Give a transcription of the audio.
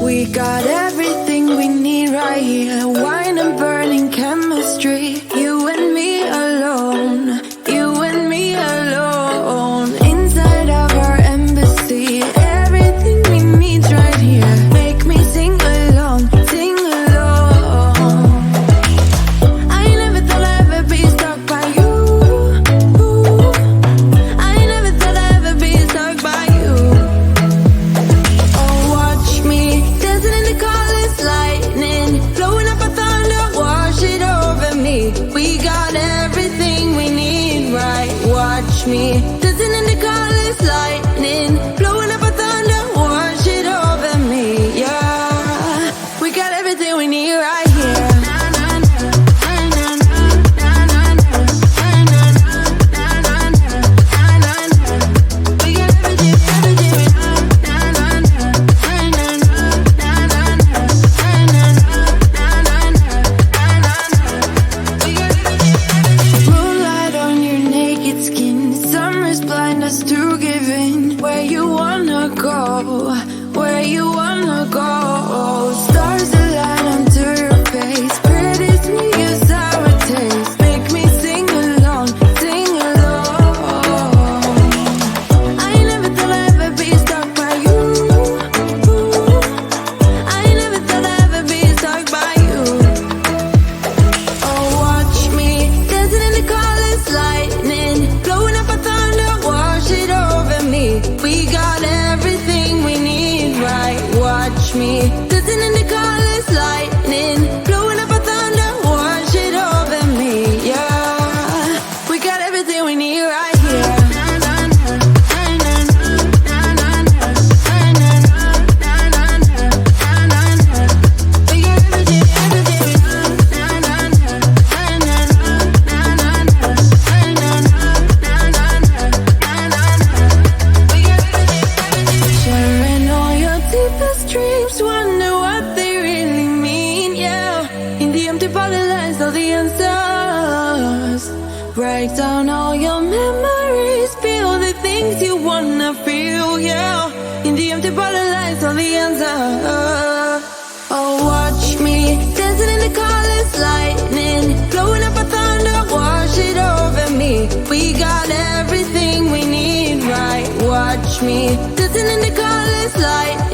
We got everything we need right here. Wine and burning chemistry. You and me alone. You and me alone. Inside of our embassy. Everything we need's right here. Make me sing along, sing along. I never thought I'd ever be stuck by you. I never thought I'd ever be stuck by you. Oh, watch me dancing in the colors, lightning, blowing up a thunder, wash it over me. We got everything we need, right? Watch me dancing in the colors, lightning, blowing up a thunder, wash it over me. Yeah, we got everything we need right here. We got everything, everything. Moonlight on your naked skin, summer's blind us to giving. Where you wanna go, where you wanna go. Stars align onto your face, pretty sweet your sour taste. Make me sing along, sing along. I never thought I'd ever be stuck by you. I never thought I'd ever be stuck by you. Oh, watch me dancing in the colors, lightning, blowing up a thunder, wash it over me. We got everything we need, right? Watch me dancing in the colors, lightning, blowing up a thunder, wash it over me. Yeah, we got everything we need right here. We got everything, everything. Sharing all your deepest dreams, wonder what they really mean, yeah. In the empty bottle lies all the answers. Break down all your memories, feel the things you wanna feel, yeah. In the empty bottle lies all the answers. Oh, watch me dancing in the colors, lightning, blowing up a thunder, wash it over me. We got everything we need, right? Watch me dancing in the colors, lightning.